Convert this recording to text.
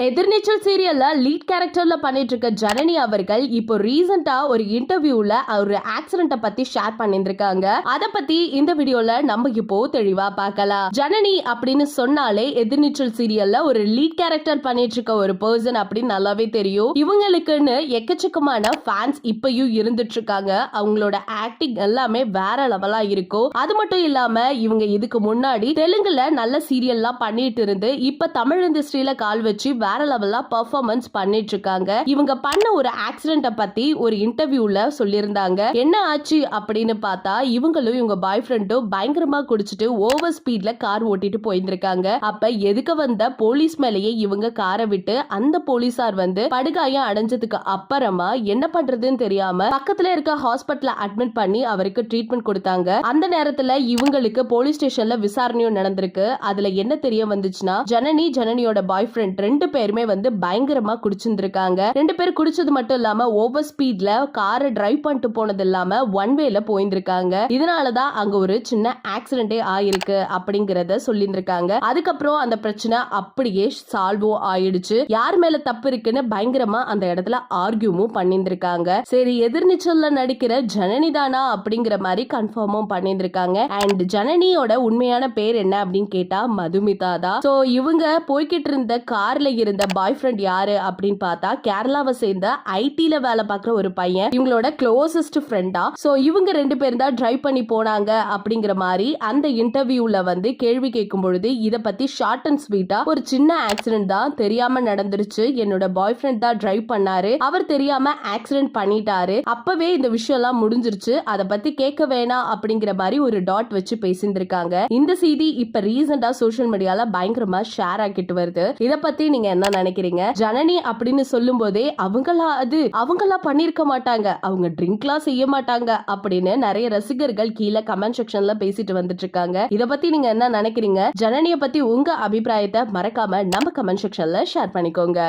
எதிர்நீச்சல் சீரியல்ல லீட் கேரக்டர்ல பண்ணிட்டு இருக்க ஜனனி அவர்கள் இப்போ ரீசெண்டா ஒரு இன்டர்வியூல ஒரு ஆக்சிடென்ட பத்தி ஷேர் பண்ணிருக்காங்க. அத பத்தி இந்த வீடியோல நம்ம இப்போ தெளிவா பார்க்கலாம். ஜனனி அப்படின்னு சொன்னாலே எதிர்நீச்சல் சீரியல்ல ஒரு லீட் கேரக்டர் பண்ணிட்டு இருக்க ஒரு பர்சன் அப்படின்னு நல்லாவே தெரியும். இவங்களுக்குன்னு எக்கச்சக்கமான ஃபேன்ஸ் இப்பயும் இருந்துட்டு இருக்காங்க. அவங்களோட ஆக்டிங் எல்லாமே வேற லெவலா இருக்கும். அது மட்டும் இல்லாம இவங்க இதுக்கு முன்னாடி தெலுங்குல நல்ல சீரியல்லாம் பண்ணிட்டு இருந்து இப்ப தமிழ் இண்டஸ்ட்ரியில கால் வச்சு வேற லெவலா பெர்ஃபார்மன்ஸ் பண்ணிட்டு இருக்காங்க. இவங்க பண்ண ஒரு ஆக்சிடென்ட பத்தி ஒரு இன்டர்வியூல சொல்லியிருந்தாங்க. என்ன ஆச்சு அப்படின்னு பார்த்தா இவங்களும் இவங்க பாய் ஃப்ரெண்டும் பயங்கரமா குடிச்சிட்டு ஓவர் ஸ்பீட்ல கார் ஓட்டிட்டு போயிருந்திருக்காங்க. அப்ப எதுக்கு வந்த போலீஸ் மேலேயே இவங்க காரை விட்டு அந்த போலீசார் வந்து படுகாயம் அடைஞ்சதுக்கு அப்புறமா என்ன பண்றதுன்னு தெரியாம பக்கத்துல இருக்க ஹாஸ்பிட்டல்ல அட்மிட் பண்ணி அவருக்கு ட்ரீட்மெண்ட் கொடுத்தாங்க. அந்த நேரத்துல இவங்களுக்கு போலீஸ் ஸ்டேஷன்ல விசாரணையும் நடந்திருக்கு. அதுல என்ன தெரிய வந்துச்சுன்னா ஜனனியோட பாய் ஃப்ரெண்ட் ரெண்டு பேருமே வந்து பயங்கரமா குடிச்சிருந்திருக்காங்க. ரெண்டு பேர் குடிச்சது மட்டும் இல்லாம ஓவர் ஸ்பீட்ல காரை டிரைவ் பண்ணிட்டு போனது இல்லாம ஒன் வேல போயிருந்திருக்காங்க. இதனாலதான் அங்க ஒரு சின்ன ஆக்சிடென்டே ஆயிருக்கு அப்படிங்கறத சொல்லியிருந்திருக்காங்க. அதுக்கப்புறம் அந்த பிரச்சனை அப்படியே சால்வோ ஆயிடுச்சு. யார் மேல தப்பு இருக்குன்னு பயங்கரமா அந்த இடத்துல ஆர்கியூமும் பண்ணியிருந்திருக்காங்க. சரி, எதிர்நீச்சல்ல நடிக்கிற ஜனனி தானா அப்படிங்கிற மாதிரி கன்ஃபார்மும் பண்ணியிருந்திருக்காங்க. அண்ட் ஜனனியோட உண்மையான பேர் என்ன அப்படின்னு கேட்டா மதுமிதா தான். சோ இவங்க போய்கிட்டு இருந்த கார்ல இருந்த பாய் ஃப்ரெண்ட் யாரு அப்படின்னு பார்த்தா கேரளாவை சேர்ந்த ஐடில வேலை பார்க்குற ஒரு பையன், இவங்களோட க்ளோசஸ்ட் ஃப்ரெண்டா. சோ இவங்க ரெண்டு பேரும் தான் டிரைவ் பண்ணி போனாங்க அப்படிங்கிற மாதிரி அந்த இன்டர்வியூல வந்து கேள்வி கேட்கும் பொழுது இத பத்தி ஷார்ட் அண்ட் ஸ்வீட்டா ஒரு சின்ன ஆக்சிடென்ட் தான், தெரியாம நடந்துருச்சு, என்னோட பாய் ஃப்ரெண்ட் தான் டிரைவ் பண்ணாரு, அவர் தெரியாம ஆக்சிடென்ட் பண்ணிட்டாரு, அப்பவே இந்த விஷயம் எல்லாம் முடிஞ்சிருச்சு, அத பத்தி கேட்க வேணாம் அப்படிங்கிற மாதிரி ஒரு டாட் வச்சு பேசியிருந்திருக்காங்க. இந்த செய்தி இப்ப ரீசெண்டா சோஷியல் மீடியால பயங்கரமா ஷேர் ஆகிட்டு வருது. இத பத்தி நீங்க என்ன நினைக்கிறீங்க? ஜனனி அப்படின்னு சொல்லும் போதே அவங்களா பண்ணிருக்க மாட்டாங்க, அவங்க ட்ரிங்க்லாம் செய்ய மாட்டாங்க அப்படின்னு நிறைய ரசிகர்கள் கீழே கமெண்ட் செக்ஷன்ல பேசிட்டு வந்துட்டு இருக்காங்க. இத பத்தி நீங்க என்ன நினைக்கிறீங்க? ஜனனிய பத்தி உங்க அபிப்பிராயத்தை மறக்காம நம்ம கமெண்ட் செக்ஷன்ல ஷேர் பண்ணிக்கோங்க.